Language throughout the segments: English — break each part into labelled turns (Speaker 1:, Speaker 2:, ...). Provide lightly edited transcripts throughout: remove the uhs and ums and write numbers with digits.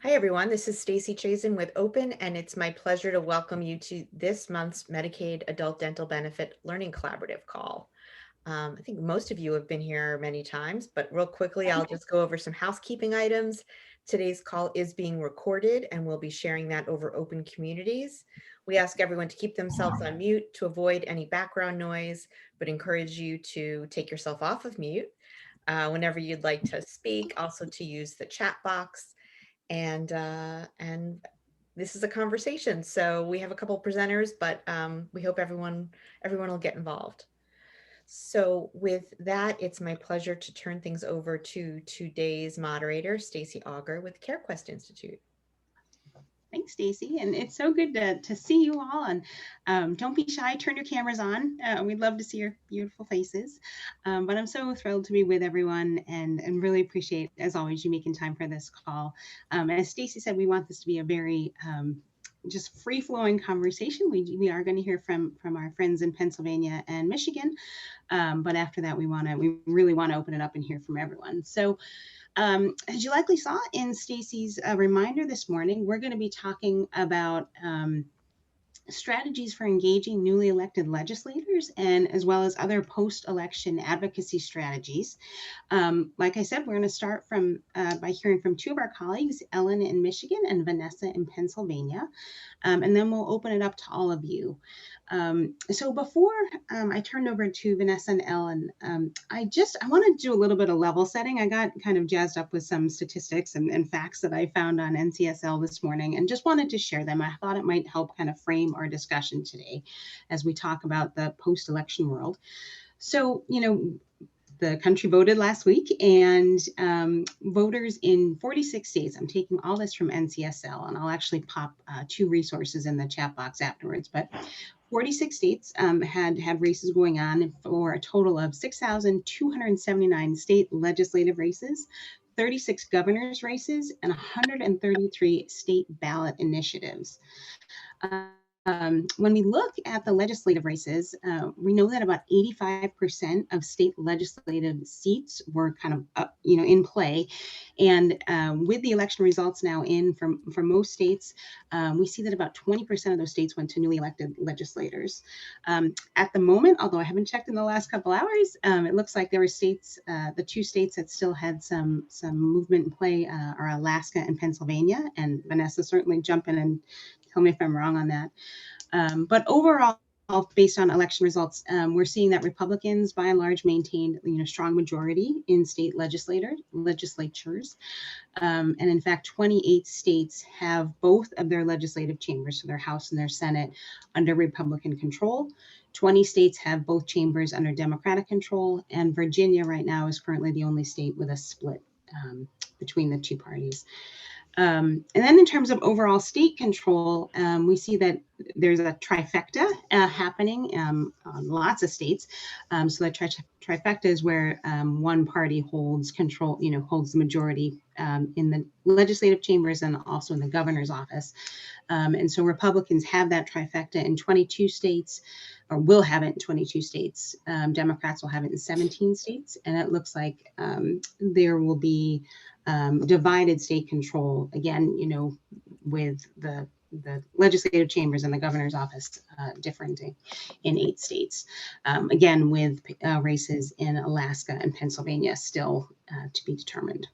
Speaker 1: Hi, everyone. This is Stacy Chazen with Open, and it's my pleasure to welcome you to this month's Medicaid Adult Dental Benefit Learning Collaborative call. I think most of you have been here many times, but real quickly, I'll just go over some housekeeping items. Today's call is being recorded, and we'll be sharing that over Open Communities. We ask everyone to keep themselves on mute to avoid any background noise, but encourage you to take yourself off of mute whenever you'd like to speak, also to use the chat box. And this is a conversation. So we have a couple presenters, but we hope everyone will get involved. So with that, it's my pleasure to turn things over to today's moderator, Stacy Auger with CareQuest Institute.
Speaker 2: Thanks, Stacy. And it's so good to see you all. And don't be shy, turn your cameras on. We'd love to see your beautiful faces. But I'm so thrilled to be with everyone and really appreciate, as always, you making time for this call. As Stacy said, we want this to be a very just free-flowing conversation. We are going to hear from our friends in Pennsylvania and Michigan. But after that, we really want to open it up and hear from everyone. So as you likely saw in Stacy's reminder this morning, we're going to be talking about strategies for engaging newly elected legislators and as well as other post-election advocacy strategies. Like I said, we're going to start by hearing from two of our colleagues, Ellen in Michigan and Vanessa in Pennsylvania, and then we'll open it up to all of you. So before I turn over to Vanessa and Ellen, I want to do a little bit of level setting. I got kind of jazzed up with some statistics and facts that I found on NCSL this morning and just wanted to share them. I thought it might help kind of frame our discussion today as we talk about the post-election world. So, the country voted last week, and voters in 46 states, I'm taking all this from NCSL, and I'll actually pop two resources in the chat box afterwards, but 46 states had races going on for a total of 6,279 state legislative races, 36 governor's races, and 133 state ballot initiatives. When we look at the legislative races, we know that about 85% of state legislative seats were kind of, in play. And with the election results now in from most states, we see that about 20% of those states went to newly elected legislators. At the moment, although I haven't checked in the last couple hours, it looks like there were states, the two states that still had some movement in play are Alaska and Pennsylvania. And Vanessa, certainly jump in and tell me if I'm wrong on that. But overall, based on election results, we're seeing that Republicans, by and large, maintained strong majority in state legislatures. And in fact, 28 states have both of their legislative chambers, so their House and their Senate, under Republican control. 20 states have both chambers under Democratic control, and Virginia right now is currently the only state with a split between the two parties. And then in terms of overall state control, we see that there's a trifecta happening on lots of states. So that trifecta is where one party holds control, holds the majority in the legislative chambers and also in the governor's office. And so Republicans have that trifecta in 22 states, or will have it in 22 states. Democrats will have it in 17 states. And it looks like there will be divided state control, again, with the legislative chambers and the governor's office different in 8 states. Again, with races in Alaska and Pennsylvania still to be determined.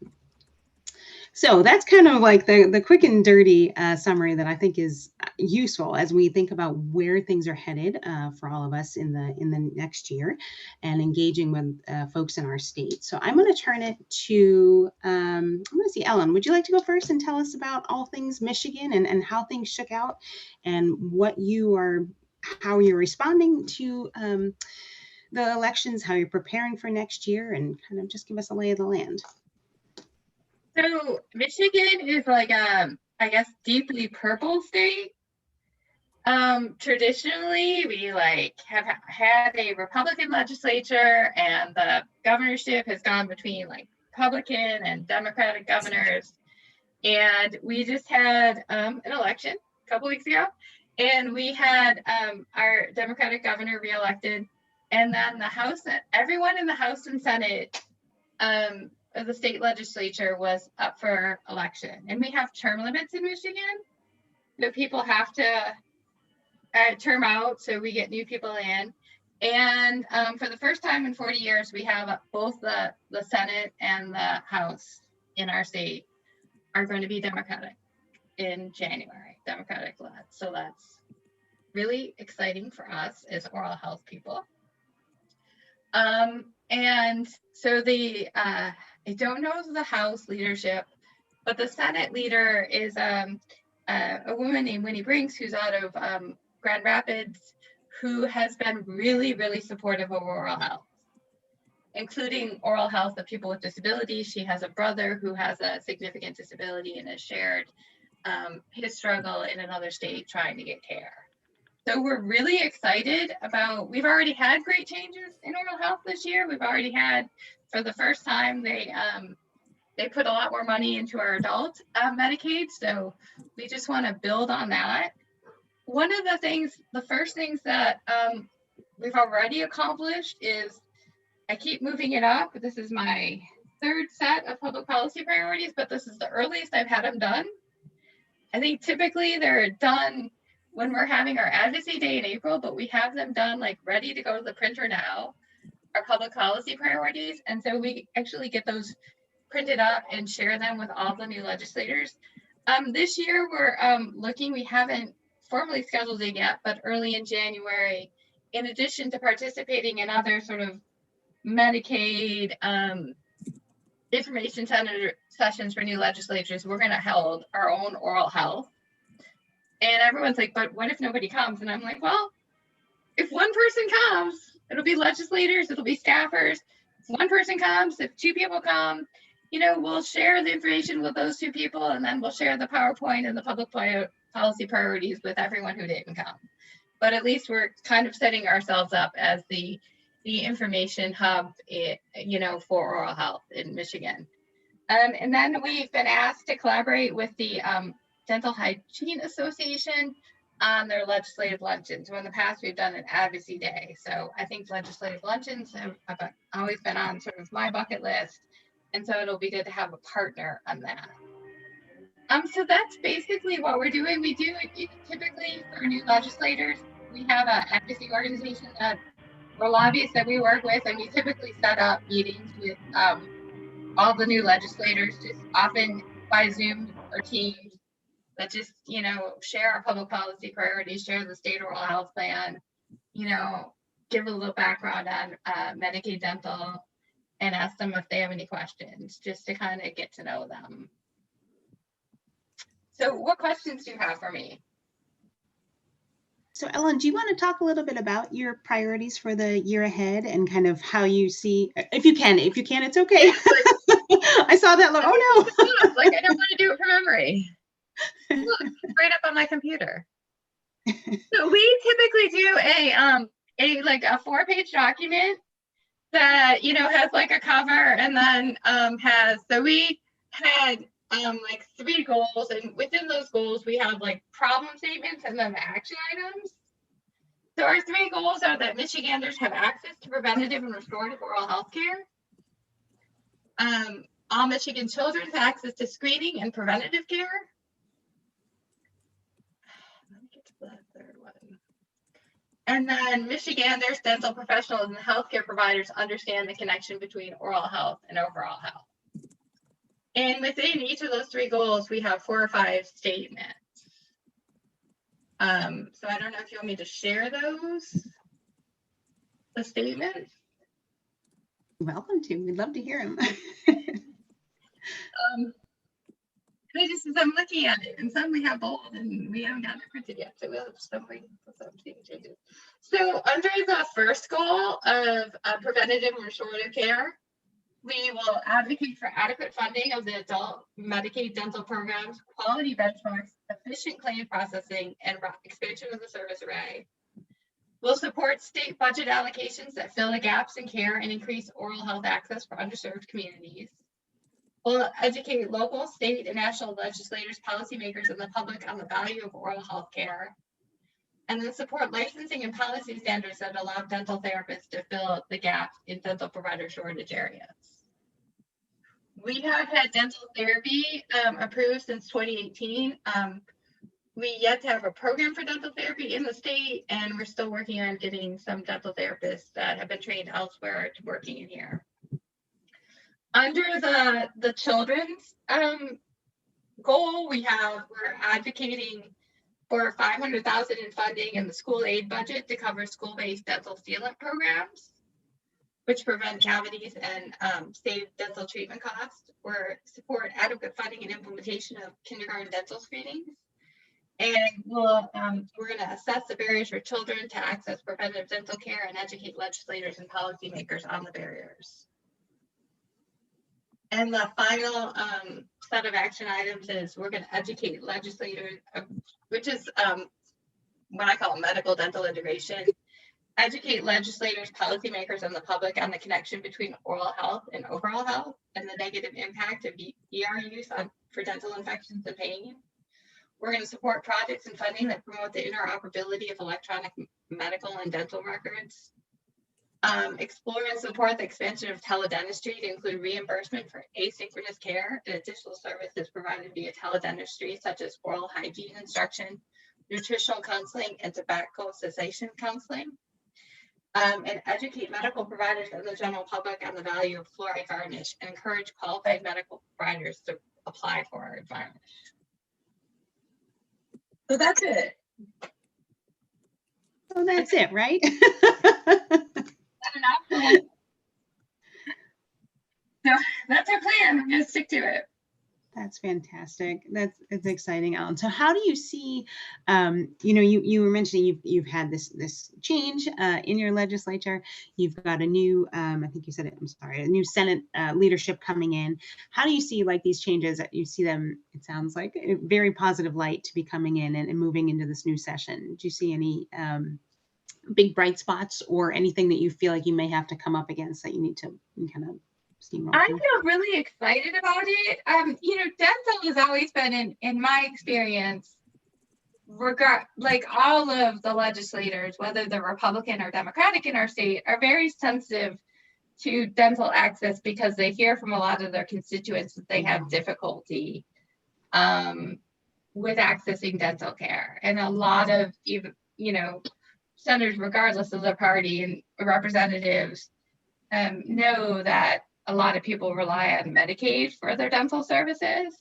Speaker 2: So that's kind of like the quick and dirty summary that I think is useful as we think about where things are headed for all of us in the next year and engaging with folks in our state. So I'm going to turn it to, I'm going to see Ellen. Would you like to go first and tell us about all things Michigan and how things shook out and how you're responding to the elections, how you're preparing for next year, and kind of just give us a lay of the land.
Speaker 3: So Michigan is like I guess, deeply purple state. Traditionally, we have had a Republican legislature, and the governorship has gone between Republican and Democratic governors. And we just had an election a couple weeks ago, and we had our Democratic governor reelected, and then the House, everyone in the House and Senate of the state legislature was up for election, and we have term limits in Michigan, so people have to term out, so we get new people in. And for the first time in 40 years, we have both the Senate and the House in our state are going to be Democratic in January, Democratic led. So that's really exciting for us as oral health people. And so I don't know the House leadership, but the Senate leader is a woman named Winnie Brinks, who's out of Grand Rapids, who has been really, really supportive of oral health, including oral health of people with disabilities. She has a brother who has a significant disability and has shared his struggle in another state trying to get care. So we're really excited about, we've already had great changes in oral health this year. We've already had, for the first time, they put a lot more money into our adult Medicaid. So we just want to build on that. One of the first things that we've already accomplished is, I keep moving it up. This is my third set of public policy priorities, but this is the earliest I've had them done. I think typically they're done when we're having our advocacy day in April, but we have them done, like, ready to go to the printer now, our public policy priorities. And so we actually get those printed up and share them with all the new legislators. This year we're looking, we haven't formally scheduled it yet, but early in January, in addition to participating in other sort of Medicaid information center sessions for new legislators, we're going to hold our own oral health. And everyone's like, but what if nobody comes? And I'm like, well, if one person comes, it'll be legislators, it'll be staffers. If one person comes, if two people come, you know, we'll share the information with those two people, and then we'll share the PowerPoint and the public policy priorities with everyone who didn't come. But at least we're kind of setting ourselves up as the information hub, you know, for oral health in Michigan. And then we've been asked to collaborate with the Dental Hygiene Association on their legislative luncheons. So in the past, we've done an advocacy day. So I think legislative luncheons have always been on sort of my bucket list. And so it'll be good to have a partner on that. So that's basically what we're doing. We do typically for new legislators, we have an advocacy organization that we're lobbyists that we work with, and we typically set up meetings with all the new legislators, just often by Zoom or Teams, that just, you know, share our public policy priorities, share the state oral health plan, you know, give a little background on Medicaid dental, and ask them if they have any questions, just to kind of get to know them. So what questions do you have for me?
Speaker 2: So Ellen, do you want to talk a little bit about your priorities for the year ahead and kind of how you see, if you can, it's okay. I saw that, like, oh
Speaker 3: no. Like, I don't want to do it from memory. Look, right up on my computer. So we typically do a 4-page document that, you know, has like a cover, and then so we had like 3 goals, and within those goals we have like problem statements and then action items. So our 3 goals are that Michiganders have access to preventative and restorative oral health care. All Michigan children have access to screening and preventative care. Let me get to the third one. And then Michiganders, dental professionals, and healthcare providers understand the connection between oral health and overall health. And within each of those 3 goals, we have 4 or 5 statements. So I don't know if you want me to share those, the statements.
Speaker 2: You're welcome to. We'd love to hear them.
Speaker 3: I'm looking at it, and some we have bold, and we haven't gotten it printed yet, so we'll have some changes. So under the first goal of preventative and restorative care, we will advocate for adequate funding of the adult Medicaid dental programs, quality benchmarks, efficient claim processing, and expansion of the service array. We'll support state budget allocations that fill the gaps in care and increase oral health access for underserved communities. We'll educate local, state, and national legislators, policymakers, and the public on the value of oral health care. And then support licensing and policy standards that allow dental therapists to fill the gaps in dental provider shortage areas. We have had dental therapy approved since 2018. We yet to have a program for dental therapy in the state, and we're still working on getting some dental therapists that have been trained elsewhere to working in here. Under the children's goal, we're advocating for $500,000 in funding in the school aid budget to cover school-based dental sealant programs, which prevent cavities and save dental treatment costs, or support adequate funding and implementation of kindergarten dental screenings. And we're going to assess the barriers for children to access preventative dental care and educate legislators and policymakers on the barriers. And the final set of action items is we're going to educate legislators, which is what I call medical dental integration. Educate legislators, policymakers, and the public on the connection between oral health and overall health and the negative impact of ER use for dental infections and pain. We're going to support projects and funding that promote the interoperability of electronic medical and dental records. Explore and support the expansion of teledentistry to include reimbursement for asynchronous care and additional services provided via teledentistry, such as oral hygiene instruction, nutritional counseling, and tobacco cessation counseling. And educate medical providers and the general public on the value of fluoride varnish and encourage qualified medical providers to apply for varnish. So that's it.
Speaker 2: So that's it, right?
Speaker 3: So that's our plan. I'm going to stick to it.
Speaker 2: That's fantastic. It's exciting, Ellen. So how do you see, you were mentioning you've had this change in your legislature. You've got a new, I think you said it, I'm sorry, a new Senate leadership coming in. How do you see like these changes that you see them, it sounds like a very positive light to be coming in and moving into this new session? Do you see any big bright spots or anything that you feel like you may have to come up against that you need to kind of steamroll?
Speaker 3: I feel really excited about it. Dental has always been, in my experience, like all of the legislators, whether they're Republican or Democratic in our state, are very sensitive to dental access because they hear from a lot of their constituents that they have difficulty with accessing dental care. And a lot of, senators, regardless of the party, and representatives know that a lot of people rely on Medicaid for their dental services.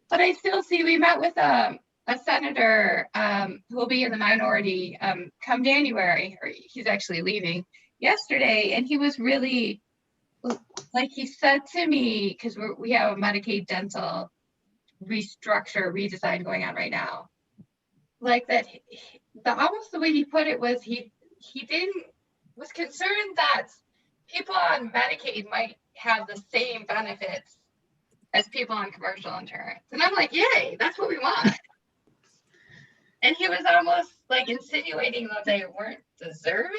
Speaker 3: But I still see, we met with a senator who will be in the minority come January, or he's actually leaving yesterday, and he was really, like he said to me, because we have a Medicaid dental redesign going on right now, like that, almost the way he put it was he was concerned that people on Medicaid might have the same benefits as people on commercial insurance. And I'm like, yay, that's what we want. And he was almost like insinuating that they weren't deserving.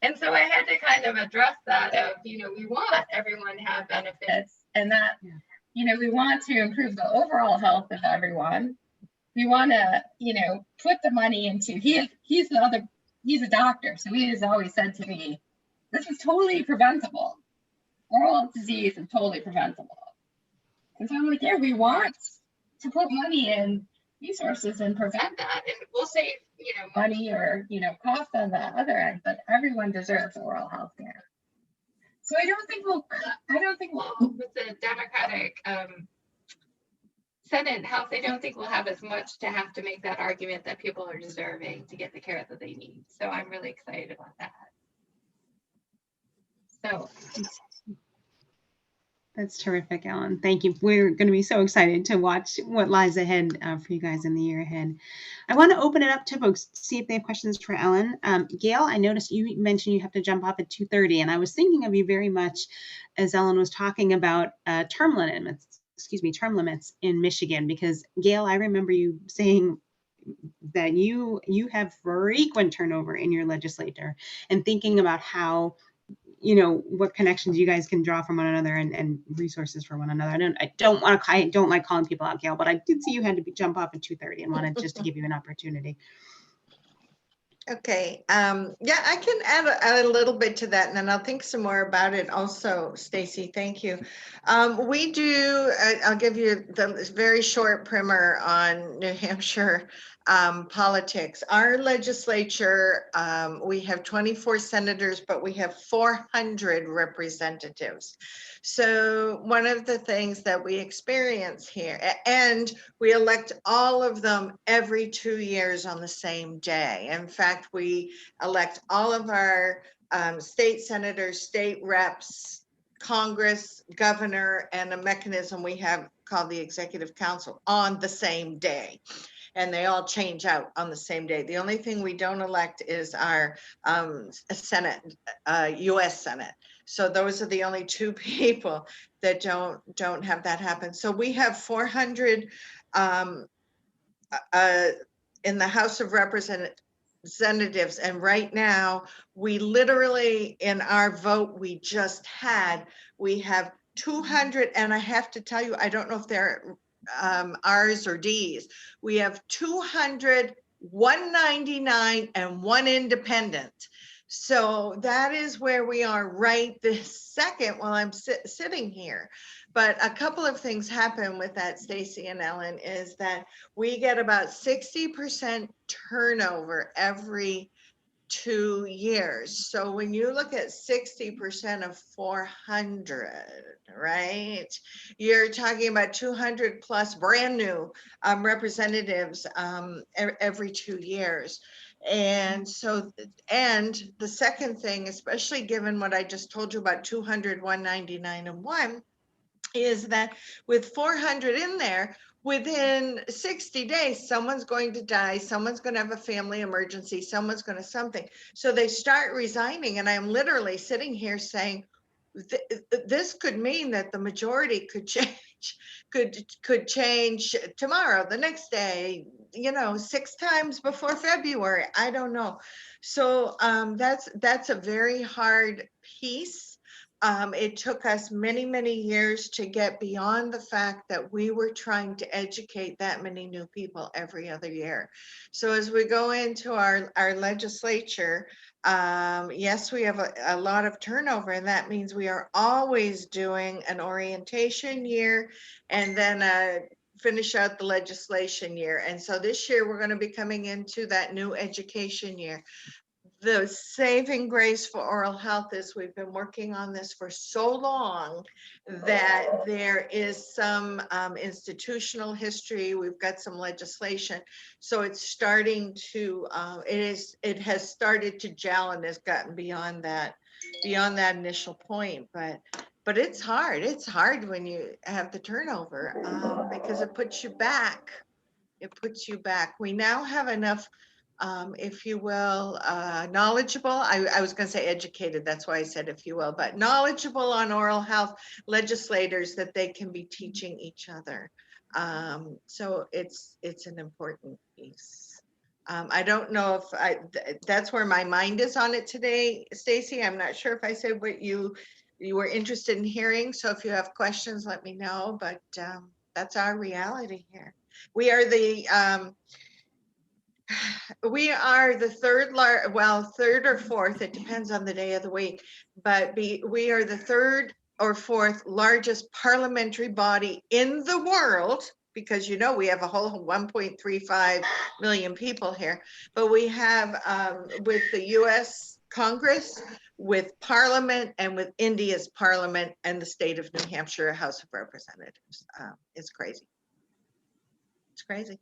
Speaker 3: And so I had to kind of address that of, we want everyone to have benefits, and that, we want to improve the overall health of everyone. We want to, put the money into, he's a doctor. So he has always said to me, this is totally preventable. Oral disease is totally preventable. And so I'm like, yeah, we want to put money in resources and prevent that. And we'll save, money or, cost on the other end, but everyone deserves oral health care. So I don't think we'll with the Democratic Senate House, I don't think we'll have as much to have to make that argument that people are deserving to get the care that they need. So I'm really excited about that. So
Speaker 2: that's terrific, Ellen. Thank you. We're going to be so excited to watch what lies ahead for you guys in the year ahead. I want to open it up to folks to see if they have questions for Ellen. Gail, I noticed you mentioned you have to jump off at 2:30, and I was thinking of you very much as Ellen was talking about term limits in Michigan, because Gail, I remember you saying that you have frequent turnover in your legislature, and thinking about how, what connections you guys can draw from one another and resources for one another. I don't like calling people out, Gail, but I did see you had to jump off at 2:30 and wanted just to give you an opportunity.
Speaker 4: Okay, yeah, I can add a little bit to that, and then I'll think some more about it also, Stacy, thank you. We do, I'll give you the very short primer on New Hampshire politics. Our legislature, we have 24 senators, but we have 400 representatives. So one of the things that we experience here, and we elect all of them every 2 years on the same day. In fact, we elect all of our state senators, state reps, Congress, governor, and a mechanism we have called the Executive Council on the same day. And they all change out on the same day. The only thing we don't elect is our Senate, US Senate. So those are the only two people that don't have that happen. So we have 400 in the House of Representatives, and right now we literally, in our vote we just had, we have 200, and I have to tell you, I don't know if they're R's or D's. We have 200, 199, and 1 independent. So that is where we are right this second while I'm sitting here. But a couple of things happen with that, Stacy and Ellen, is that we get about 60% turnover every 2 years. So when you look at 60% of 400, right, you're talking about 200 plus brand new representatives every 2 years. And so, and the second thing, especially given what I just told you about 200, 199, and 1, is that with 400 in there, within 60 days, someone's going to die, someone's going to have a family emergency, someone's going to something. So they start resigning, and I'm literally sitting here saying, this could mean that the majority could change, could change tomorrow, the next day, 6 times before February. I don't know. So that's a very hard piece. It took us many, many years to get beyond the fact that we were trying to educate that many new people every other year. So as we go into our legislature, yes, we have a lot of turnover, and that means we are always doing an orientation year and then finish out the legislation year. And so this year we're going to be coming into that new education year. The saving grace for oral health is we've been working on this for so long that there is some institutional history. We've got some legislation. So it's starting to, it has started to gel and has gotten beyond that initial point. But it's hard. It's hard when you have the turnover because it puts you back. It puts you back. We now have enough if you will, knowledgeable, I was going to say educated, that's why I said if you will, but knowledgeable on oral health legislators that they can be teaching each other. So it's an important piece. I don't know if that's where my mind is on it today, Stacy. I'm not sure if I said what you were interested in hearing. So if you have questions, let me know, but that's our reality here. We are the third or fourth, it depends on the day of the week, but we are the third or fourth largest parliamentary body in the world, because we have a whole 1.35 million people here, but we have with the US Congress, with Parliament, and with India's Parliament, and the state of New Hampshire House of Representatives. It's crazy. It's crazy.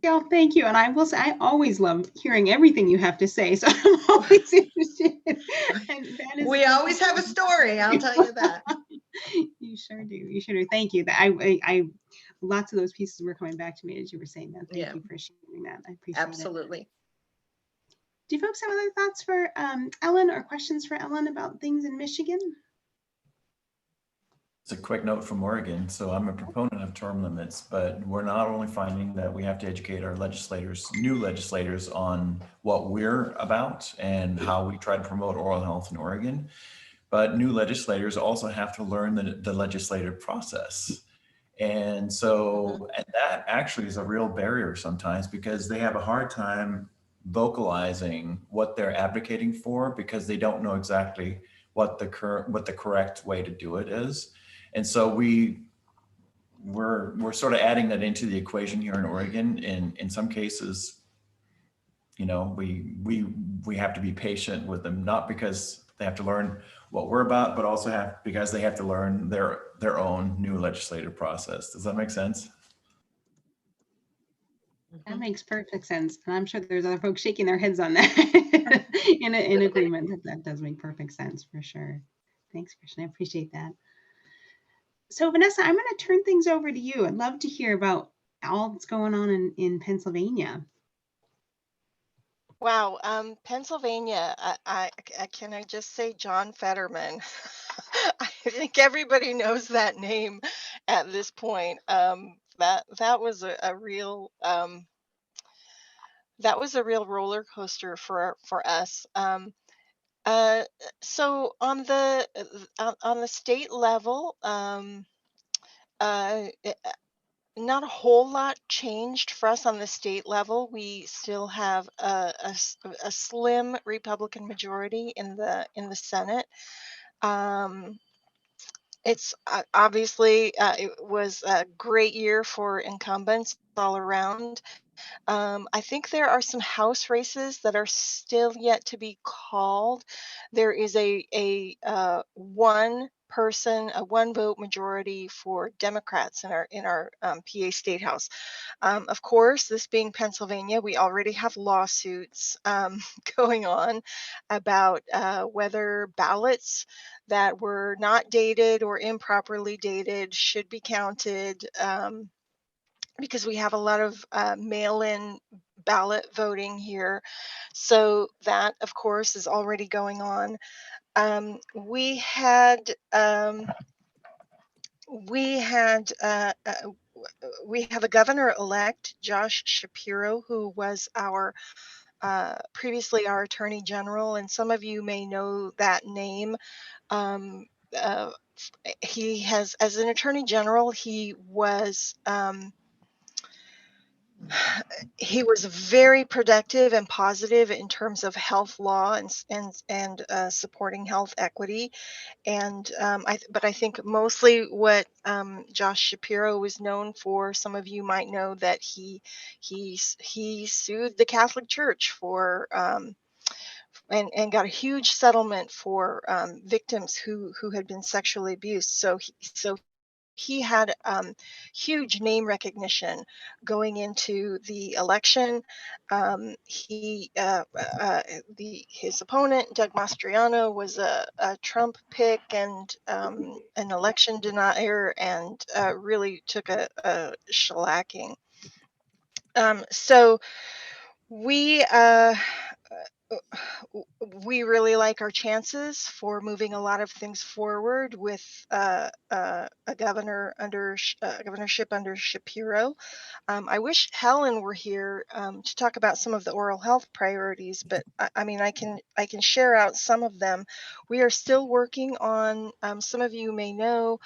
Speaker 2: Yeah, thank you. And I will say, I always love hearing everything you have to say. So I'm always interested.
Speaker 4: We always have a story, I'll tell you that.
Speaker 2: You sure do. You sure do. Thank you. I lots of those pieces were coming back to me as you were saying that. Thank you for sharing that. I appreciate it.
Speaker 4: Absolutely.
Speaker 2: Do you folks have other thoughts for Ellen or questions for Ellen about things in Michigan?
Speaker 5: It's a quick note from Oregon. So I'm a proponent of term limits, but we're not only finding that we have to educate our new legislators on what we're about and how we try to promote oral health in Oregon, but new legislators also have to learn the legislative process. And so and that actually is a real barrier sometimes, because they have a hard time vocalizing what they're advocating for because they don't know exactly what the correct way to do it is. And so we're sort of adding that into the equation here in Oregon. And in some cases, you know, we have to be patient with them, not because they have to learn what we're about, but also because they have to learn their own new legislative process. Does that make sense?
Speaker 2: That makes perfect sense. And I'm sure there's other folks shaking their heads on that in agreement that does make perfect sense for sure. Thanks, Christian. I appreciate that. So Vanessa, I'm going to turn things over to you. I'd love to hear about all that's going on in Pennsylvania.
Speaker 6: Wow, Pennsylvania, can I just say John Fetterman? I think everybody knows that name at this point. That was a real roller coaster for us. So on the state level, not a whole lot changed for us on the state level. We still have a slim Republican majority in the Senate. It's obviously it was a great year for incumbents all around. I think there are some House races that are still yet to be called. There is a one vote majority for Democrats in our PA State House. Of course, this being Pennsylvania, we already have lawsuits going on about whether ballots that were not dated or improperly dated should be counted. Because we have a lot of mail-in ballot voting here. So that, of course, is already going on. We have a governor-elect, Josh Shapiro, who was previously our attorney general, and some of you may know that name. He has, as an attorney general, he was very productive and positive in terms of health law and supporting health equity. And but I think mostly what Josh Shapiro was known for, some of you might know that he sued the Catholic Church for and got a huge settlement for victims who had been sexually abused. So he had huge name recognition going into the election. His opponent, Doug Mastriano, was a Trump pick and an election denier, and really took a shellacking. So we really like our chances for moving a lot of things forward with a governorship under Shapiro. I wish Helen were here to talk about some of the oral health priorities, but I mean, I can share out some of them. We are still working on, some of you may know,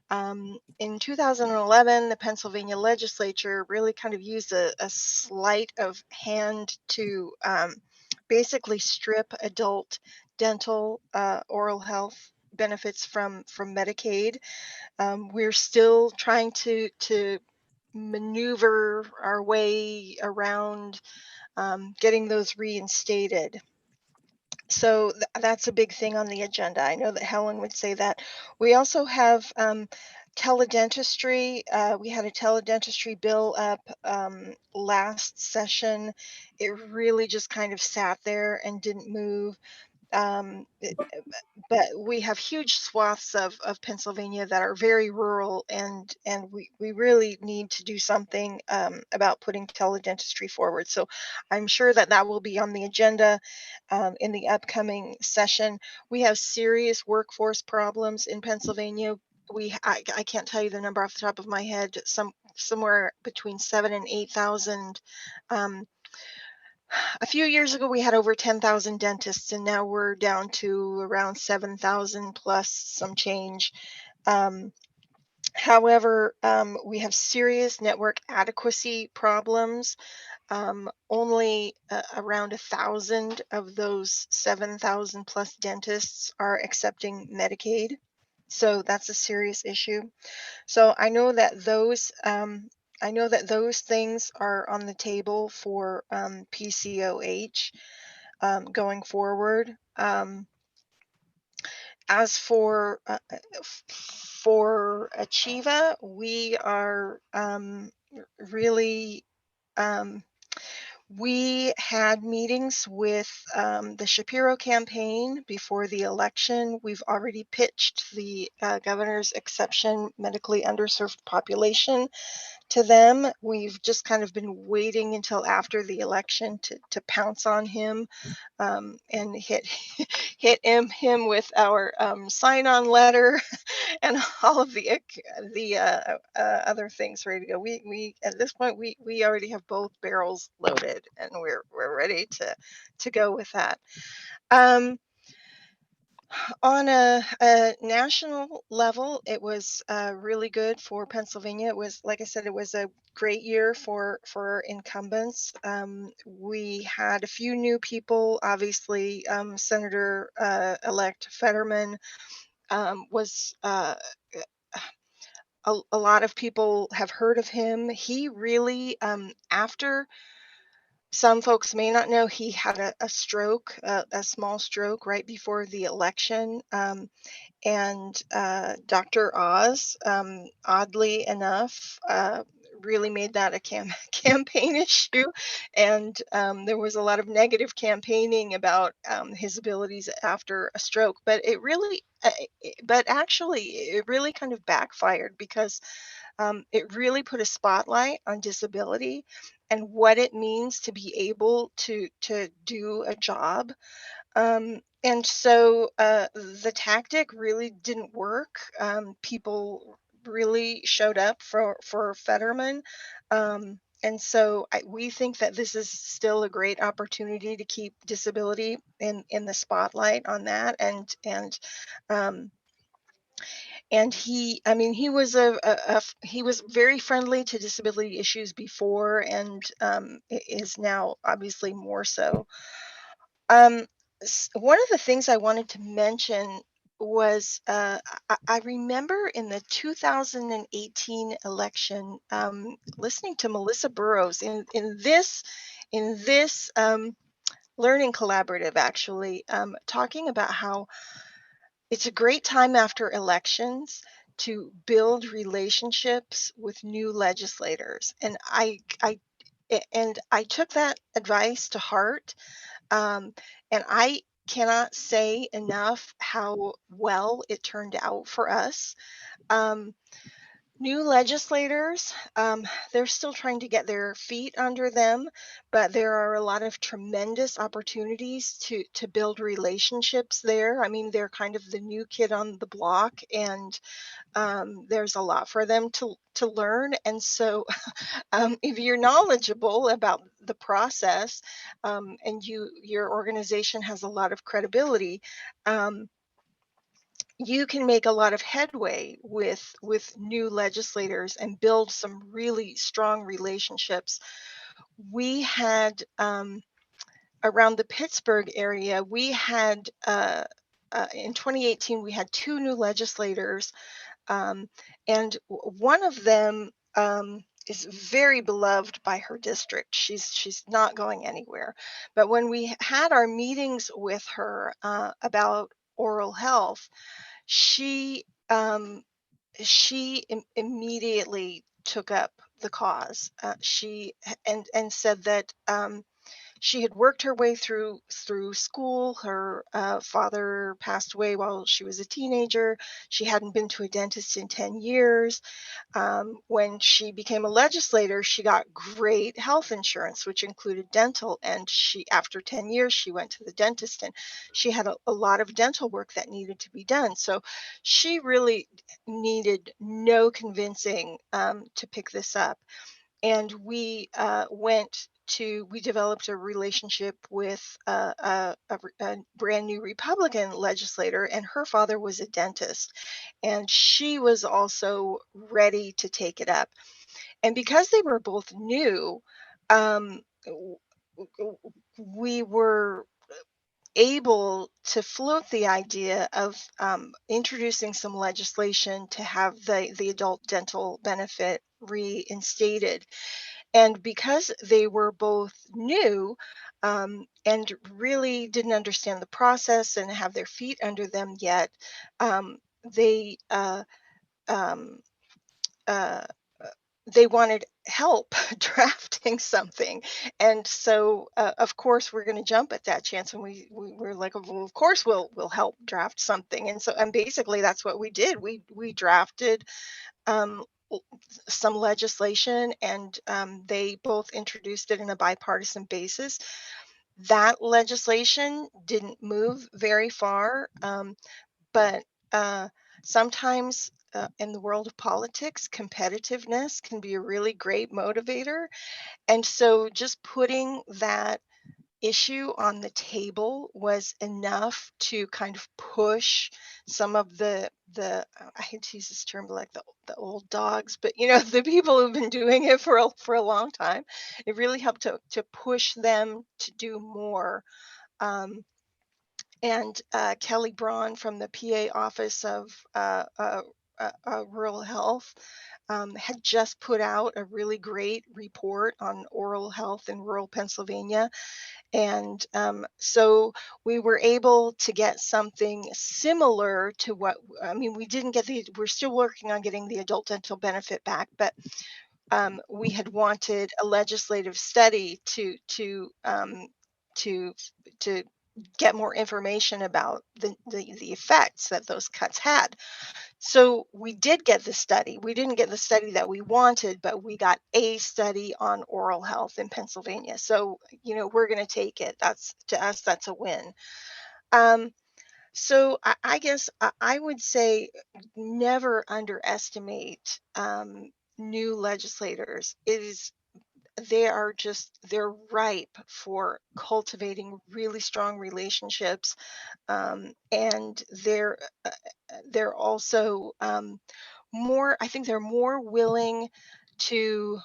Speaker 6: in 2011, the Pennsylvania legislature really kind of used a sleight of hand to basically strip adult dental oral health benefits from Medicaid. We're still trying to maneuver our way around getting those reinstated. So that's a big thing on the agenda. I know that Helen would say that. We also have teledentistry. We had a teledentistry bill up last session. It really just kind of sat there and didn't move. But we have huge swaths of Pennsylvania that are very rural, and we really need to do something about putting teledentistry forward. So I'm sure that will be on the agenda in the upcoming session. We have serious workforce problems in Pennsylvania. I can't tell you the number off the top of my head, somewhere between 7,000 and 8,000. A few years ago, we had over 10,000 dentists, and now we're down to around 7,000 plus some change. However, we have serious network adequacy problems. Only around 1,000 of those 7,000 plus dentists are accepting Medicaid. So that's a serious issue. So I know that those things are on the table for PCOH going forward. As for Achieva, we are really we had meetings with the Shapiro campaign before the election. We've already pitched the governor's exception medically underserved population to them. We've just kind of been waiting until after the election to pounce on him and hit him with our sign-on letter and all of the other things ready to go. We at this point we already have both barrels loaded and we're ready to go with that. On a national level, it was really good for Pennsylvania. It was, like I said, it was a great year for incumbents. We had a few new people. Obviously, Senator elect Fetterman was. A lot of people have heard of him. He really, after some folks may not know, he had a stroke, a small stroke right before the election. And Dr. Oz, oddly enough, really made that a campaign issue, and there was a lot of negative campaigning about his abilities after a stroke. But but actually, it really kind of backfired because it really put a spotlight on disability and what it means to be able to do a job. And so the tactic really didn't work. People really showed up for Fetterman. And so we think that this is still a great opportunity to keep disability in the spotlight on that. Um, and I mean, he was he was very friendly to disability issues before, and is now obviously more so. Um, One of the things I wanted to mention was I remember in the 2018 election listening to Melissa Burrows in this learning collaborative, actually talking about how it's a great time after elections to build relationships with new legislators, and I took that advice to heart, and I cannot say enough how well it turned out for us. Um, New legislators, they're still trying to get their feet under them, but there are a lot of tremendous opportunities to build relationships there. I mean, they're kind of the new kid on the block, and there's a lot for them to learn. And so, if you're knowledgeable about the process, and your organization has a lot of credibility, um, you can make a lot of headway with new legislators and build some really strong relationships. We had around the Pittsburgh area, we had in 2018 we had two new legislators, um, and one of them is very beloved by her district. She's not going anywhere. But when we had our meetings with her about oral health, she immediately took up the cause. And said that she had worked her way through school. Her father passed away while she was a teenager. She hadn't been to a dentist in 10 years. When she became a legislator, she got great health insurance, which included dental. And after 10 years, she went to the dentist, and she had a lot of dental work that needed to be done. So she really needed no convincing to pick this up. And we went we developed a relationship with a brand new Republican legislator, and her father was a dentist, and she was also ready to take it up. And because they were both new, um, w- we were able to float the idea of introducing some legislation to have the adult dental benefit reinstated. And because they were both new and really didn't understand the process and have their feet under them yet, they um, uh, they wanted help drafting something. And so of course we're going to jump at that chance, and we were like, well, of course we'll help draft something. And so, and basically that's what we did. We drafted um, some legislation, and they both introduced it in a bipartisan basis. That legislation didn't move very far, but uh, sometimes in the world of politics, competitiveness can be a really great motivator. And so just putting that issue on the table was enough to kind of push some of I hate to use this term, but like the old dogs, but you know, the people who've been doing it for a long time. It really helped to push them to do more. Um, and Kelly Braun from the PA Office of Rural Health had just put out a really great report on oral health in rural Pennsylvania. And so we were able to get something similar to what, I mean, we didn't get we're still working on getting the adult dental benefit back, but we had wanted a legislative study to to get more information about the effects that those cuts had. So we did get the study. We didn't get the study that we wanted, but we got a study on oral health in Pennsylvania. So, you know, we're going to take it. That's, to us, that's a win. So I guess I would say never underestimate new legislators. They're ripe for cultivating really strong relationships, and they're also I think they're more willing to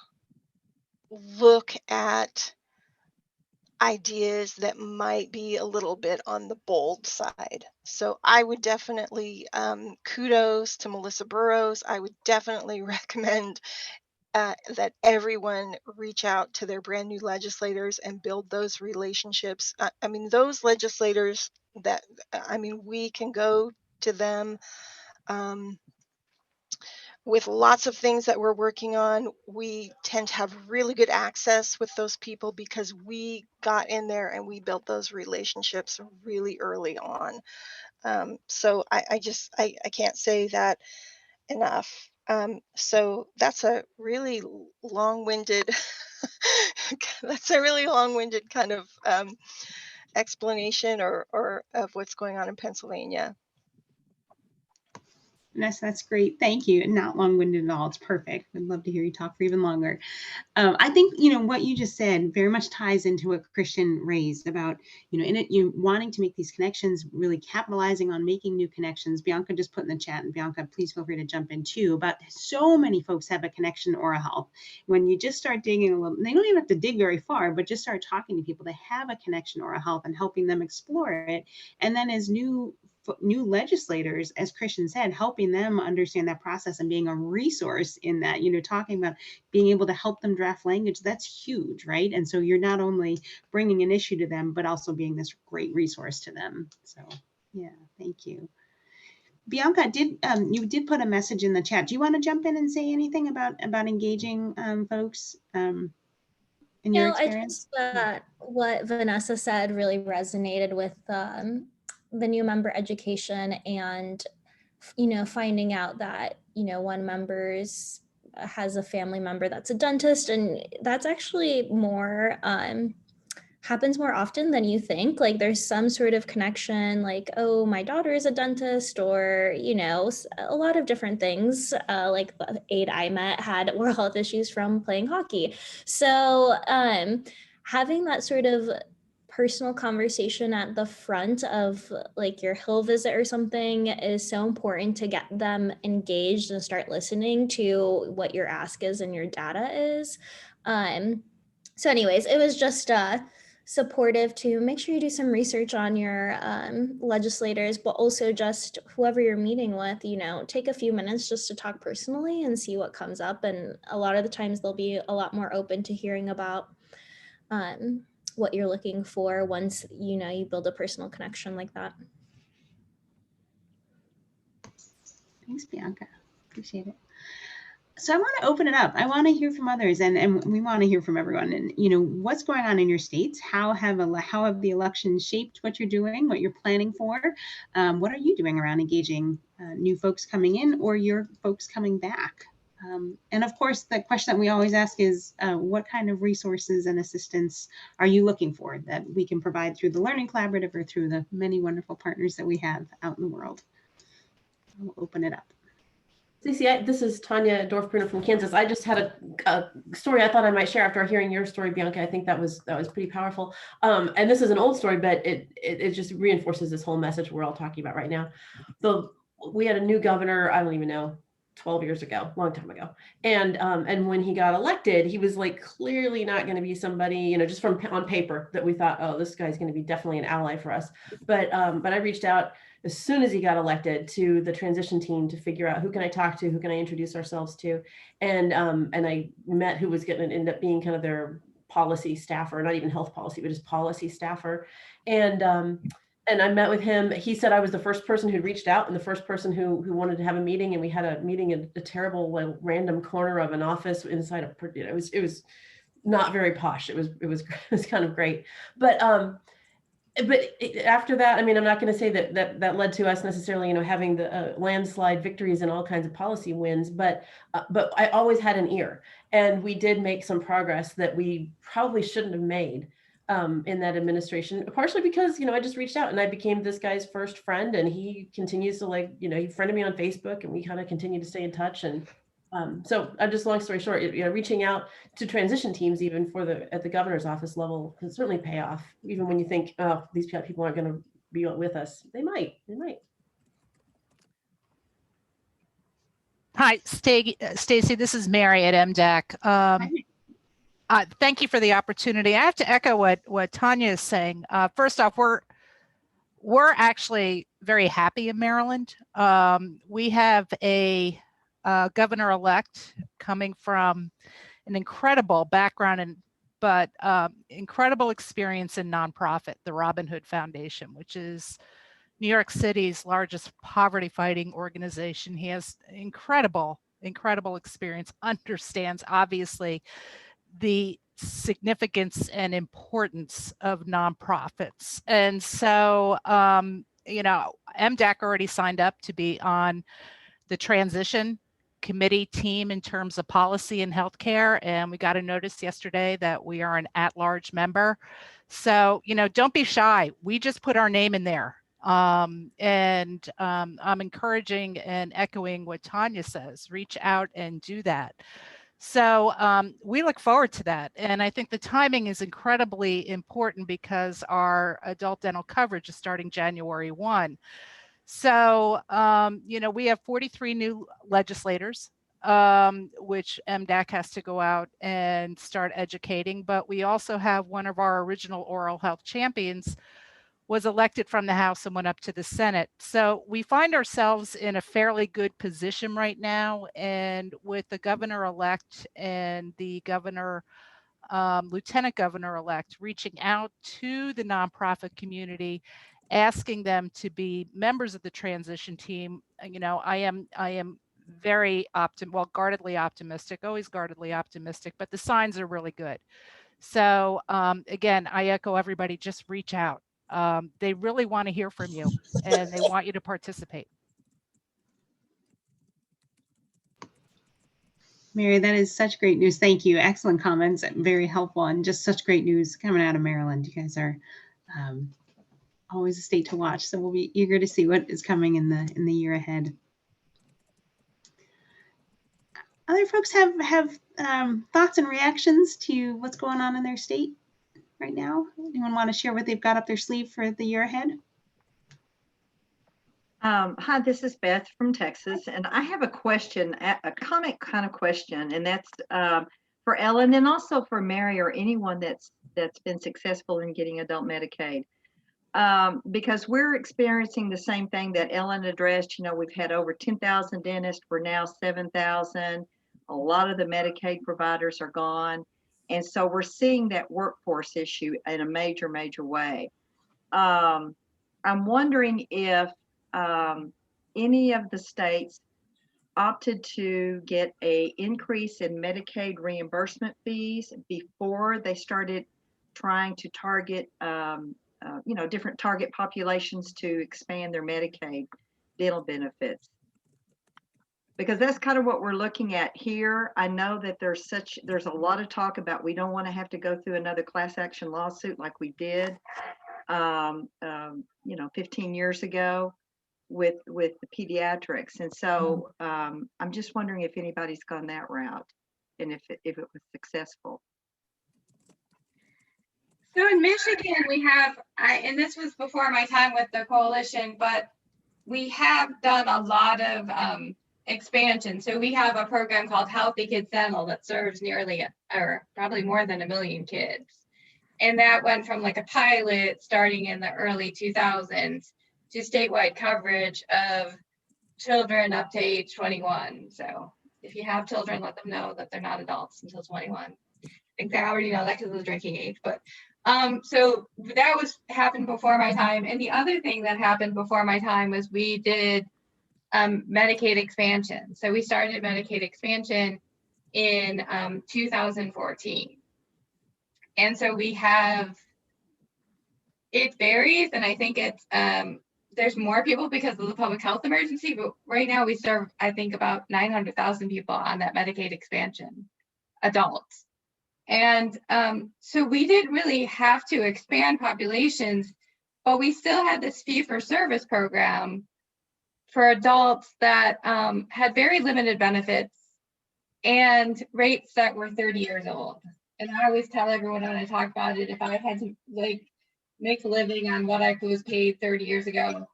Speaker 6: look at ideas that might be a little bit on the bold side. So I would definitely kudos to Melissa Burrows. I would definitely recommend that everyone reach out to their brand new legislators and build those relationships. I mean, those legislators that, I mean, we can go to them um, with lots of things that we're working on. We tend to have really good access with those people because we got in there and we built those relationships really early on. So I can't say that enough. So that's a really long-winded that's a really long-winded kind of explanation or of what's going on in Pennsylvania.
Speaker 2: That's great. Thank you. And not long-winded at all. It's perfect. I'd love to hear you talk for even longer. I think, you know, what you just said very much ties into what Christian raised about, you know, in it, you wanting to make these connections, really capitalizing on making new connections. Bianca just put in the chat, and Bianca, please feel free to jump in too, about so many folks have a connection to oral health. When you just start digging a little, they don't even have to dig very far, but just start talking to people that have a connection to oral health and helping them explore it. And then as new legislators, as Christian said, helping them understand that process and being a resource in that, you know, talking about being able to help them draft language, that's huge, right? And so you're not only bringing an issue to them, but also being this great resource to them. So yeah, thank you. Bianca, you did put a message in the chat. Do you want to jump in and say anything about engaging folks in your experience?
Speaker 7: I just what Vanessa said really resonated with the new member education, and you know, finding out that, you know, one member's has a family member that's a dentist, and that's actually more happens more often than you think. Like there's some sort of connection, like, oh, my daughter is a dentist, or, you know, a lot of different things. Like the aide I met had oral health issues from playing hockey. So having that sort of personal conversation at the front of like your Hill visit or something is so important to get them engaged and start listening to what your ask is and your data is. So anyways, it was just supportive to make sure you do some research on your legislators, but also just whoever you're meeting with, you know, take a few minutes just to talk personally and see what comes up. And a lot of the times they'll be a lot more open to hearing about what you're looking for once, you know, you build a personal connection like that.
Speaker 2: Thanks, Bianca. Appreciate it. So I want to open it up. I want to hear from others, and we want to hear from everyone. And you know, what's going on in your states? How have the elections shaped what you're doing, what you're planning for? What are you doing around engaging new folks coming in or your folks coming back? And of course, the question that we always ask is, what kind of resources and assistance are you looking for that we can provide through the Learning Collaborative or through the many wonderful partners that we have out in the world? I'll open it up.
Speaker 8: Cece, this is Tanya Dorfbruner from Kansas. I just had a story I thought I might share after hearing your story, Bianca. I think that was pretty powerful. And this is an old story, but it just reinforces this whole message we're all talking about right now. So we had a new governor, I don't even know, 12 years ago, long time ago. And when he got elected, he was like clearly not going to be somebody, you know, just from on paper that we thought, oh, this guy's going to be definitely an ally for us. But I reached out as soon as he got elected to the transition team to figure out who can I talk to, who can I introduce ourselves to. And I met who was going to end up being kind of their policy staffer, not even health policy, but just policy staffer. And I met with him. He said I was the first person who reached out and the first person who wanted to have a meeting. And we had a meeting in a terrible, like, random corner of an office inside of, you know, it was not very posh. It was kind of great. But after that, I mean, I'm not going to say that led to us necessarily, you know, having the landslide victories and all kinds of policy wins, but I always had an ear, and we did make some progress that we probably shouldn't have made in that administration, partially because, you know, I just reached out and I became this guy's first friend, and he continues to, like, you know, he friended me on Facebook, and we kind of continue to stay in touch. And so just long story short, you know, reaching out to transition teams, even at the governor's office level, can certainly pay off. Even when you think, oh, these people aren't going to be with us, they might.
Speaker 9: Hi, Stacy. This is Mary at MDAC. Thank you for the opportunity. I have to echo what Tanya is saying. First off, we're actually very happy in Maryland. We have a governor-elect coming from an incredible background but incredible experience in nonprofit, the Robin Hood Foundation, which is New York City's largest poverty fighting organization. He has incredible experience, understands obviously the significance and importance of nonprofits. And so, you know, MDAC already signed up to be on the transition committee team in terms of policy and healthcare. And we got a notice yesterday that we are an at-large member. So, you know, don't be shy. We just put our name in there. I'm encouraging and echoing what Tanya says, reach out and do that. So we look forward to that. And I think the timing is incredibly important because our adult dental coverage is starting January 1. So, you know, we have 43 new legislators, which MDAC has to go out and start educating. But we also have one of our original oral health champions was elected from the House and went up to the Senate. So we find ourselves in a fairly good position right now. And with the governor-elect and the lieutenant governor-elect reaching out to the nonprofit community, asking them to be members of the transition team, you know, I am very guardedly optimistic, always guardedly optimistic, but the signs are really good. So again, I echo everybody, just reach out. They really want to hear from you and they want you to participate.
Speaker 2: Mary, that is such great news. Thank you. Excellent comments. Very helpful and just such great news coming out of Maryland. You guys are always a state to watch. So we'll be eager to see what is coming in the year ahead. Other folks have thoughts and reactions to what's going on in their state? right now? Anyone want to share what they've got up their sleeve for the year ahead?
Speaker 10: Hi, this is Beth from Texas, and I have a question, a comment kind of question, and that's for Ellen and also for Mary or anyone that's been successful in getting adult Medicaid. Because we're experiencing the same thing that Ellen addressed. You know, we've had over 10,000 dentists. We're now 7,000. A lot of the Medicaid providers are gone. And so we're seeing that workforce issue in a major, major way. I'm wondering if any of the states opted to get an increase in Medicaid reimbursement fees before they started trying to target you know, different target populations to expand their Medicaid dental benefits. Because that's kind of what we're looking at here. I know that there's a lot of talk about we don't want to have to go through another class action lawsuit like we did, you know, 15 years ago with the pediatrics. And so I'm just wondering if anybody's gone that route and if it was successful.
Speaker 3: So in Michigan, we have, and this was before my time with the coalition, but we have done a lot of expansion. So we have a program called Healthy Kids Dental that serves nearly, or probably more than 1 million kids. And that went from like a pilot starting in the early 2000s to statewide coverage of children up to age 21. So if you have children, let them know that they're not adults until 21. I think they already know that because of the drinking age, but so that happened before my time. And the other thing that happened before my time was we did Medicaid expansion. So we started Medicaid expansion in 2014. And so we have, it varies, and I think it's, there's more people because of the public health emergency, but right now we serve, I think, about 900,000 people on that Medicaid expansion, adults. And so we didn't really have to expand populations, but we still had this fee-for-service program for adults that had very limited benefits and rates that were 30 years old. And I always tell everyone when I talk about it, if I had to like make a living on what I was paid 30 years ago,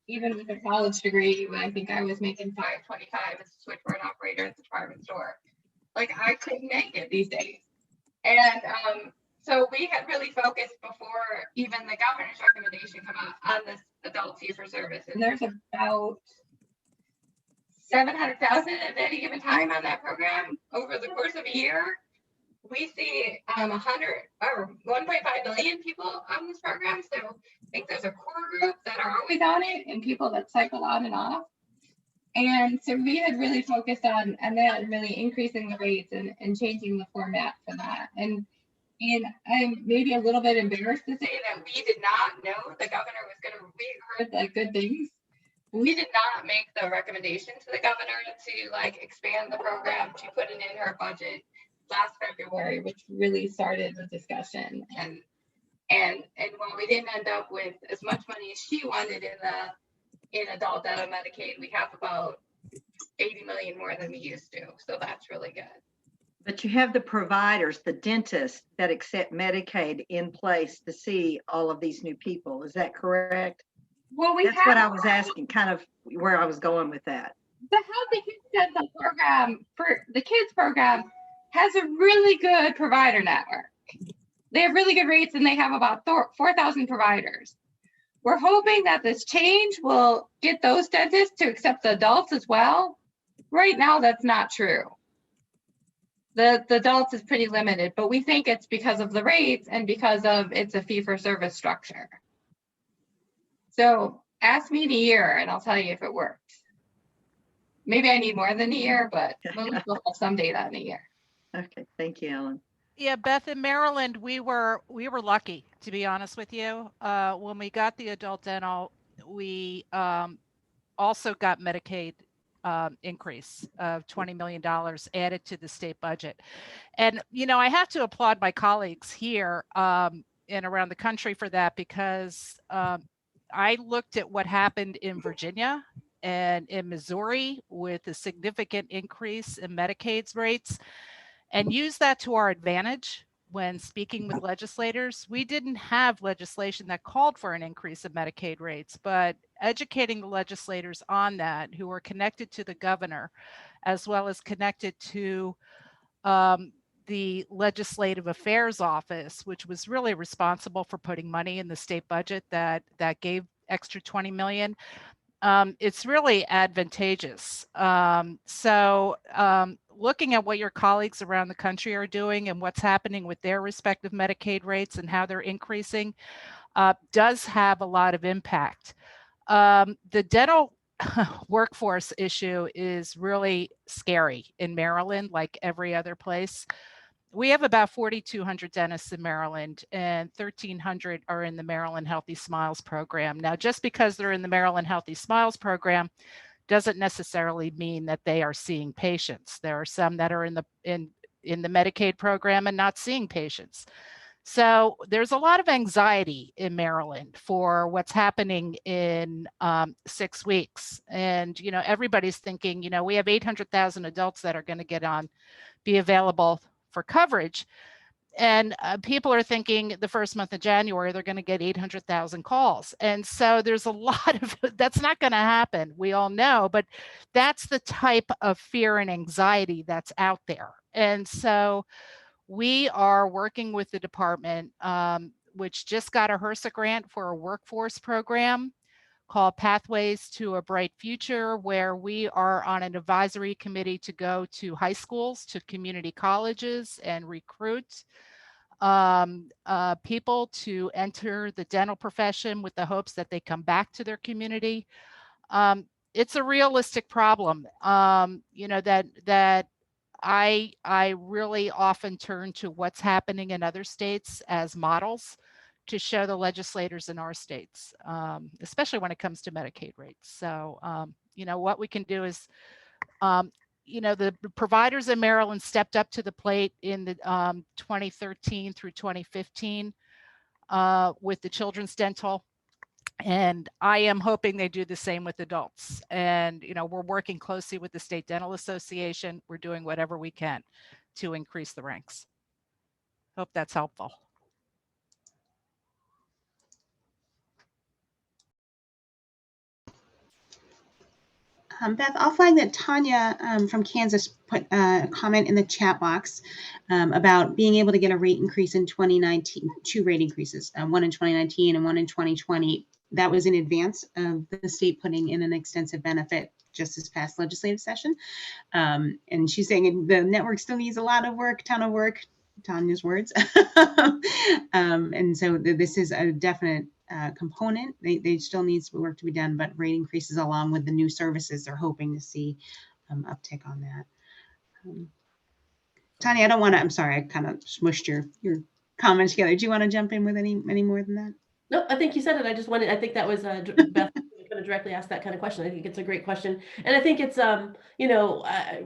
Speaker 3: even with a college degree, when I think I was making $5.25 as a switchboard operator at the department store, like I couldn't make it these days. And so we had really focused before even the governor's recommendation come out on this adult fee for service. And there's about 700,000 at any given time on that program over the course of a year. We see 100 or 1.5 million people on this program. So I think there's a core group that are always on it and people that cycle on and off. And so we had really focused on, and then really increasing the rates and changing the format for that. And I'm maybe a little bit embarrassed to say that we did not know the governor was going to, we heard like good things. We did not make the recommendation to the governor to like expand the program, to put it in her budget last February, which really started the discussion. And while we didn't end up with as much money as she wanted in adult dental Medicaid, we have about 80 million more than we used to. So that's really good.
Speaker 10: But you have the providers, the dentists that accept Medicaid in place to see all of these new people. Is that correct?
Speaker 3: Well,
Speaker 10: that's what I was asking, kind of where I was going with that.
Speaker 3: The Healthy Kids Dental program, for the kids program, has a really good provider network. They have really good rates and they have about 4,000 providers. We're hoping that this change will get those dentists to accept the adults as well. Right now, that's not true. The adults is pretty limited, but we think it's because of the rates and because of it's a fee-for-service structure. So ask me in a year and I'll tell you if it worked. Maybe I need more than a year, but we'll have some data in a year.
Speaker 10: Okay, thank you, Ellen.
Speaker 9: Yeah, Beth, in Maryland, we were lucky, to be honest with you. When we got the adult dental, we also got Medicaid increase of $20 million added to the state budget. And, you know, I have to applaud my colleagues here and around the country for that, because I looked at what happened in Virginia and in Missouri with a significant increase in Medicaid's rates and used that to our advantage when speaking with legislators, we didn't have legislation that called for an increase of Medicaid rates, but educating the legislators on that who are connected to the governor, as well as connected to the Legislative Affairs Office, which was really responsible for putting money in the state budget that gave extra 20 million. It's really advantageous. Looking at what your colleagues around the country are doing and what's happening with their respective Medicaid rates and how they're increasing does have a lot of impact. The dental workforce issue is really scary in Maryland, like every other place. We have about 4,200 dentists in Maryland, and 1,300 are in the Maryland Healthy Smiles program. Now, just because they're in the Maryland Healthy Smiles program doesn't necessarily mean that they are seeing patients. There are some that are in the Medicaid program and not seeing patients. So there's a lot of anxiety in Maryland for what's happening in 6 weeks. And, everybody's thinking, we have 800,000 adults that are going to be available for coverage. And people are thinking the first month of January, they're going to get 800,000 calls. And so there's a lot of, that's not going to happen. We all know, but that's the type of fear and anxiety that's out there. And so we are working with the department, which just got a HRSA grant for a workforce program called Pathways to a Bright Future, where we are on an advisory committee to go to high schools, to community colleges, and recruit people to enter the dental profession with the hopes that they come back to their community. It's a realistic problem, that I really often turn to what's happening in other states as models to show the legislators in our states, especially when it comes to Medicaid rates. So, what we can do is, the providers in Maryland stepped up to the plate in the 2013 through 2015 with the children's dental. And I am hoping they do the same with adults. And, we're working closely with the State Dental Association. We're doing whatever we can to increase the ranks. Hope that's helpful.
Speaker 2: Beth, I'll flag that Tanya from Kansas put a comment in the chat box about being able to get a rate increase in 2019, 2 rate increases, one in 2019 and one in 2020. That was in advance of the state putting in an extensive benefit just this past legislative session. And she's saying the network still needs a lot of work, ton of work, Tanya's words. And so this is a definite component. They still needs work to be done, but rate increases along with the new services, they're hoping to see uptick on that. Tanya, I don't want to, I'm sorry, I kind of smushed your comments together. Do you want to jump in with any more than that?
Speaker 8: No, I think you said it. I think that was Beth going to directly ask that kind of question. I think it's a great question. And I think it's,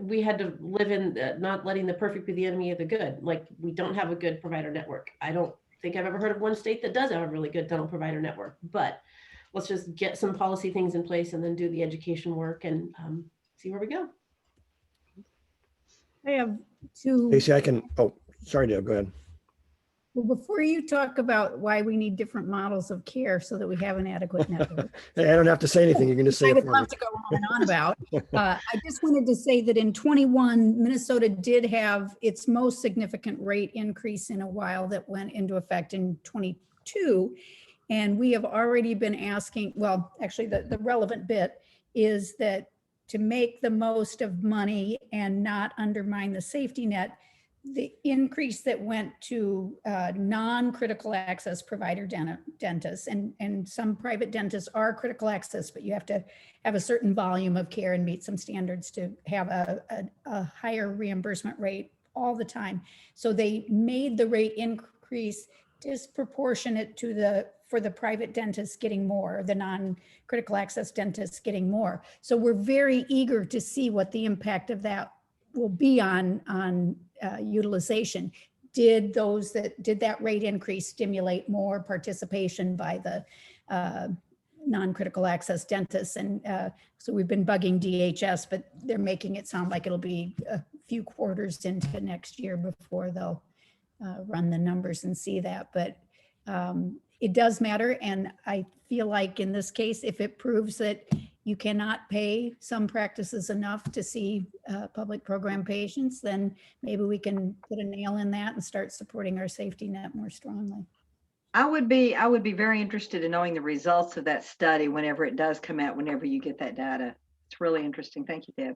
Speaker 8: we had to live in not letting the perfect be the enemy of the good. Like, we don't have a good provider network. I don't think I've ever heard of one state that does have a really good dental provider network, but let's just get some policy things in place and then do the education work and see where we go.
Speaker 11: I have 2.
Speaker 12: Stacey, I can, oh, sorry, Dale, go ahead.
Speaker 11: Well, before you talk about why we need different models of care so that we have an adequate network.
Speaker 12: Hey, I don't have to say anything. You can just say
Speaker 11: I
Speaker 12: it
Speaker 11: would
Speaker 12: for
Speaker 11: love
Speaker 12: me.
Speaker 11: to go on and on about. I just wanted to say that in 21, Minnesota did have its most significant rate increase in a while that went into effect in 22. And we have already been asking, well, actually the relevant bit is that to make the most of money and not undermine the safety net, the increase that went to non-critical access provider dentists, and some private dentists are critical access, but you have to have a certain volume of care and meet some standards to have a higher reimbursement rate all the time. So they made the rate increase disproportionate to for the private dentists getting more, the non-critical access dentists getting more. So we're very eager to see what the impact of that will be on utilization. Did that rate increase stimulate more participation by the non-critical access dentists? And so we've been bugging DHS, but they're making it sound like it'll be a few quarters into next year before they'll run the numbers and see that, but it does matter. And I feel like in this case, if it proves that you cannot pay some practices enough to see public program patients, then maybe we can put a nail in that and start supporting our safety net more strongly.
Speaker 10: I would be very interested in knowing the results of that study whenever it does come out, whenever you get that data. It's really interesting. Thank you, Deb.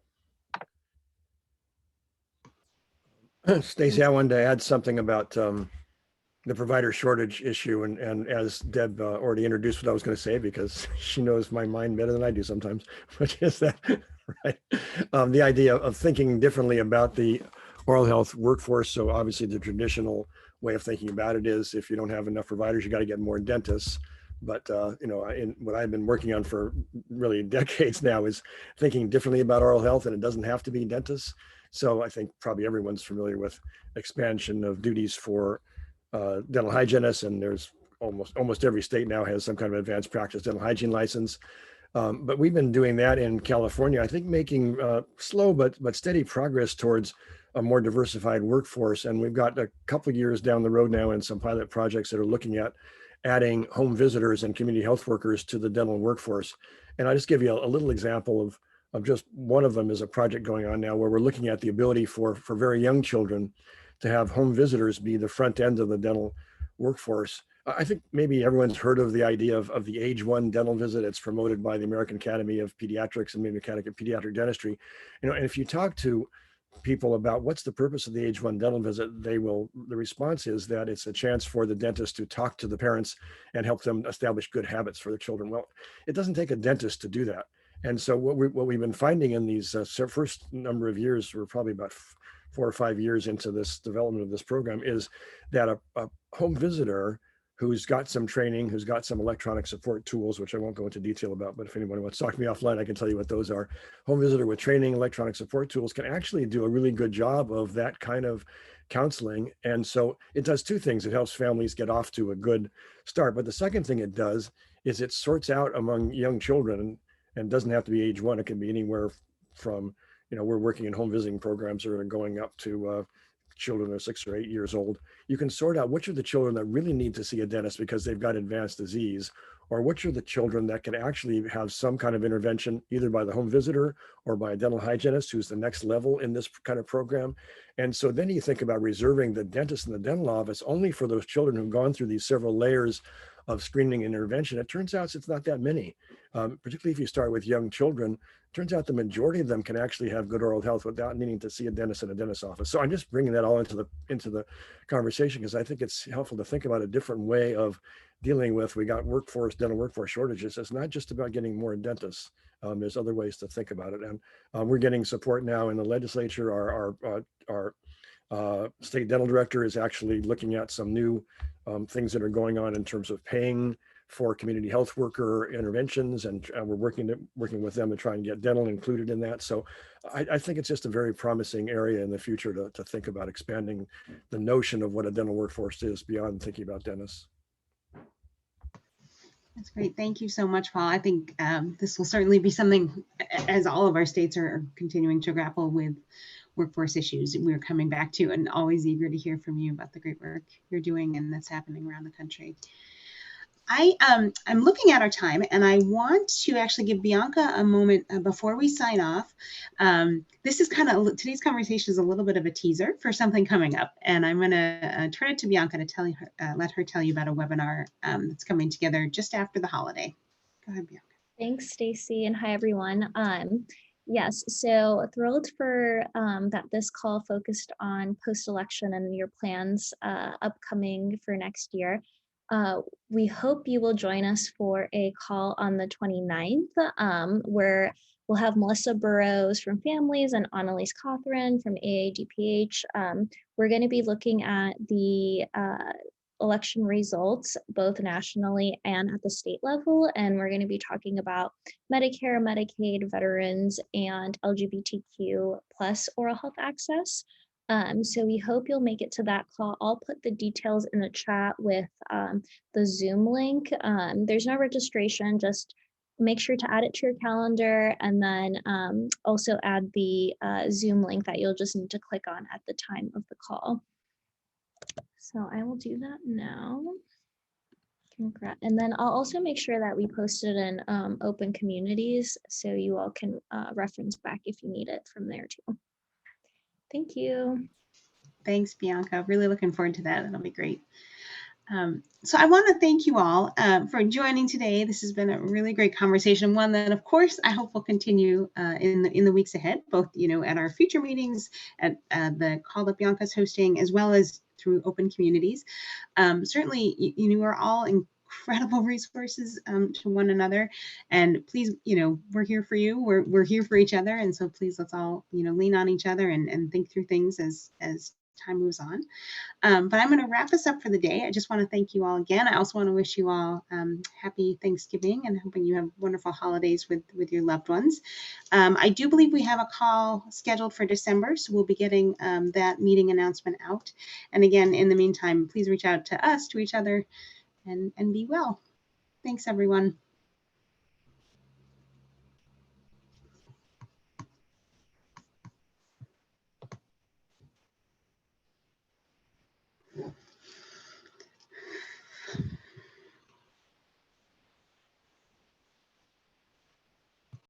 Speaker 12: Stacey, I wanted to add something about the provider shortage issue. And as Deb already introduced what I was going to say, because she knows my mind better than I do sometimes, which is that, right? The idea of thinking differently about the oral health workforce. So obviously the traditional way of thinking about it is if you don't have enough providers, you got to get more dentists. But what I've been working on for really decades now is thinking differently about oral health, and it doesn't have to be dentists. So I think probably everyone's familiar with expansion of duties for dental hygienists, and there's almost every state now has some kind of advanced practice dental hygiene license. But we've been doing that in California, I think making slow but steady progress towards a more diversified workforce. And we've got a couple of years down the road now in some pilot projects that are looking at adding home visitors and community health workers to the dental workforce. And I'll just give you a little example of just one of them is a project going on now where we're looking at the ability for very young children to have home visitors be the front end of the dental workforce. I think maybe everyone's heard of the idea of the age one dental visit. It's promoted by the American Academy of Pediatrics and the American Academy of Pediatric Dentistry. And if you talk to people about what's the purpose of the age one dental visit, the response is that it's a chance for the dentist to talk to the parents and help them establish good habits for their children. Well, it doesn't take a dentist to do that. And so what we've been finding in these first number of years, we're probably about 4 or 5 years into this development of this program, is that a home visitor who's got some training, who's got some electronic support tools, which I won't go into detail about, but if anyone wants to talk to me offline, I can tell you what those are. Home visitor with training, electronic support tools can actually do a really good job of that kind of counseling. And so it does two things. It helps families get off to a good start. But the second thing it does is it sorts out among young children, and doesn't have to be age one. It can be anywhere from, we're working in home visiting programs that are going up to children are 6 or 8 years old. You can sort out which are the children that really need to see a dentist because they've got advanced disease, or which are the children that can actually have some kind of intervention either by the home visitor or by a dental hygienist who's the next level in this kind of program. And so then you think about reserving the dentist in the dental office only for those children who've gone through these several layers of screening and intervention. It turns out it's not that many, particularly if you start with young children. Turns out the majority of them can actually have good oral health without needing to see a dentist in a dentist office. So I'm just bringing that all into the conversation because I think it's helpful to think about a different way of dealing with. We got dental workforce shortages. It's not just about getting more dentists. There's other ways to think about it, and we're getting support now in the legislature. Our state dental director is actually looking at some new things that are going on in terms of paying for community health worker interventions, and we're working with them to try and get dental included in that. So I think it's just a very promising area in the future to think about expanding the notion of what a dental workforce is beyond thinking about dentists.
Speaker 2: That's great. Thank you so much, Paul. I think this will certainly be something, as all of our states are continuing to grapple with workforce issues, we're coming back to, and always eager to hear from you about the great work you're doing and that's happening around the country. I'm looking at our time, and I want to actually give Bianca a moment before we sign off. This is today's conversation is a little bit of a teaser for something coming up, and I'm going to turn it to Bianca to let her tell you about a webinar that's coming together just after the holiday. Go ahead, Bianca.
Speaker 7: Thanks, Stacy, and hi, everyone. Yes, so thrilled for that this call focused on post-election and your plans upcoming for next year. We hope you will join us for a call on the 29th, where we'll have Melissa Burrows from Families and Annalise Cothran from AADPH. We're going to be looking at the election results, both nationally and at the state level, and we're going to be talking about Medicare, Medicaid, veterans, and LGBTQ plus oral health access. So we hope you'll make it to that call. I'll put the details in the chat with the Zoom link. There's no registration, just make sure to add it to your calendar, and then also add the Zoom link that you'll just need to click on at the time of the call. So I will do that now. And then I'll also make sure that we post it in open communities so you all can reference back if you need it from there too. Thank you.
Speaker 2: Thanks, Bianca. Really looking forward to that. That'll be great. So I want to thank you all for joining today. This has been a really great conversation, one that, of course, I hope will continue in the weeks ahead, both at our future meetings, at the call that Bianca's hosting, as well as through open communities. Certainly, you are all incredible resources to one another, and please, we're here for you. We're here for each other, and so please let's all lean on each other and think through things as time moves on. But I'm going to wrap us up for the day. I just want to thank you all again. I also want to wish you all happy Thanksgiving and hoping you have wonderful holidays with your loved ones. I do believe we have a call scheduled for December, so we'll be getting that meeting announcement out. And again, in the meantime, please reach out to us, to each other, and be well. Thanks, everyone.